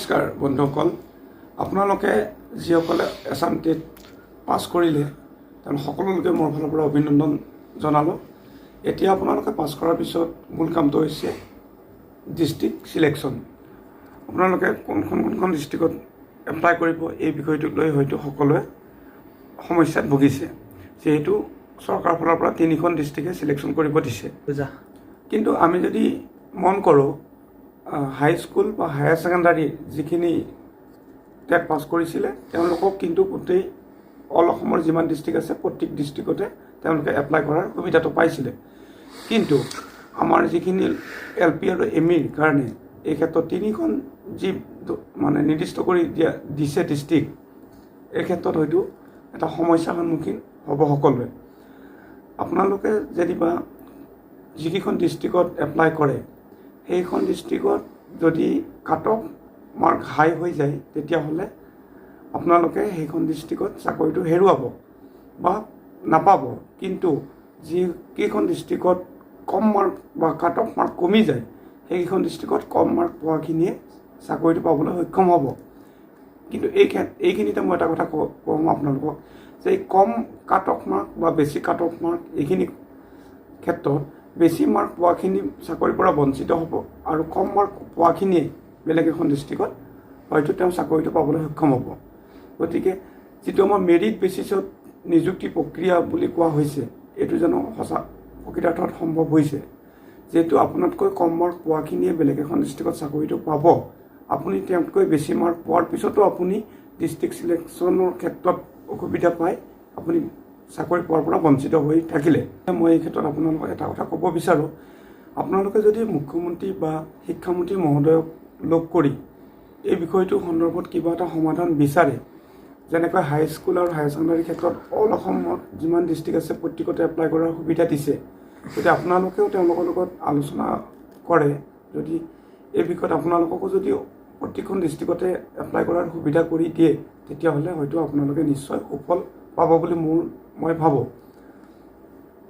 নমস্কাৰ বন্ধুসকল, আপোনালোকে যিসকলে এছাম টেট পাছ কৰিলে তেওঁলোক সকলোকে মোৰ ফালৰ পৰা অভিনন্দন জনালোঁ। এতিয়া আপোনালোকে পাছ কৰাৰ পিছত মূল কামটো হৈছে ডিষ্ট্ৰিক্ট চিলেকশ্যন। আপোনালোকে কোনখন ডিষ্ট্ৰিক্টত এপ্লাই কৰিব এই বিষয়টোক লৈ হয়তো সকলোৱে সমস্যাত ভুগিছে, যিহেতু চৰকাৰৰ ফালৰ পৰা 3খন ডিষ্ট্ৰিক্টে চিলেকশ্যন কৰিব দিছে। কিন্তু আমি যদি মন কৰোঁ, হাই স্কুল বা হায়াৰ ছেকেণ্ডাৰী যিখিনি টেট পাছ কৰিছিলে তেওঁলোকক কিন্তু গোটেই অল অসমৰ যিমান ডিষ্ট্ৰিক্ট আছে প্ৰত্যেক ডিষ্ট্ৰিক্টতে তেওঁলোকে এপ্লাই কৰাৰ সুবিধাটো পাইছিলে। কিন্তু আমাৰ যিখিনি LP আৰু ME কাৰণে এই ক্ষেত্ৰত 3খন যি মানে নিৰ্দিষ্ট কৰি দিছে ডিষ্ট্ৰিক্ট, এই ক্ষেত্ৰত হয়তো এটা সমস্যাৰ সন্মুখীন হ'ব সকলোৱে। আপোনালোকে যেনিবা যিকেইখন ডিষ্ট্ৰিক্টত এপ্লাই কৰে সেইখন ডিষ্ট্ৰিক্টত যদি কাট অফ মাৰ্ক হাই হৈ যায় তেতিয়াহ'লে আপোনালোকে সেইখন ডিষ্ট্ৰিক্টত চাকৰিটো হেৰুৱাব বা নাপাব। কিন্তু যিকেইখন ডিষ্ট্ৰিক্টত কম মাৰ্ক বা কাট অফ মাৰ্ক কমি যায় সেইকেইখন ডিষ্ট্ৰিক্টত কম মাৰ্ক পোৱাখিনিয়ে চাকৰিটো পাবলৈ সক্ষম হ'ব। কিন্তু এইখিনিতে মই এটা কথা কওঁ আপোনালোকক যে এই কম কাট অফ মাৰ্ক বা বেছি কাট অফ মাৰ্ক এইখিনি ক্ষেত্ৰত বেছি মাৰ্ক পোৱাখিনি চাকৰিৰ পৰা বঞ্চিত হ'ব আৰু কম মাৰ্ক পোৱাখিনিয়ে বেলেগ এখন ডিষ্ট্ৰিক্টত হয়তো তেওঁ চাকৰিটো পাবলৈ সক্ষম হ'ব। গতিকে যিটো আমাৰ মেৰিট বেচিছত নিযুক্তি প্ৰক্ৰিয়া বুলি কোৱা হৈছে, এইটো জানো সঁচা প্ৰকৃতাৰ্থত সম্ভৱ হৈছে? যিহেতু আপোনাতকৈ কম মাৰ্ক পোৱাখিনিয়ে বেলেগ এখন ডিষ্ট্ৰিক্টত চাকৰিটো পাব, আপুনি তেওঁতকৈ বেছি মাৰ্ক পোৱাৰ পিছতো আপুনি ডিষ্ট্ৰিক্ট চিলেকশ্যনৰ ক্ষেত্ৰত অসুবিধা পাই আপুনি চাকৰি পোৱাৰ পৰা বঞ্চিত হৈ থাকিলে। মই এই ক্ষেত্ৰত আপোনালোকক এটা কথা ক'ব বিচাৰোঁ, আপোনালোকে যদি মুখ্যমন্ত্ৰী বা শিক্ষামন্ত্ৰী মহোদয়ক লগ কৰি এই বিষয়টোৰ সন্দৰ্ভত কিবা এটা সমাধান বিচাৰে, যেনেকৈ হাই স্কুল আৰু হায়াৰ ছেকেণ্ডাৰীৰ ক্ষেত্ৰত অল অসমত যিমান ডিষ্ট্ৰিক্ট আছে প্ৰত্যেকতে এপ্লাই কৰাৰ সুবিধা দিছে, গতিকে আপোনালোকেও তেওঁলোকৰ লগত আলোচনা কৰে। যদি এই বিষয়ত আপোনালোককো যদি প্ৰত্যেকখন ডিষ্ট্ৰিক্টতে এপ্লাই কৰাৰ সুবিধা কৰি দিয়ে তেতিয়াহ'লে হয়তো আপোনালোকে নিশ্চয় সুফল পাব বুলি মই ভাবোঁ।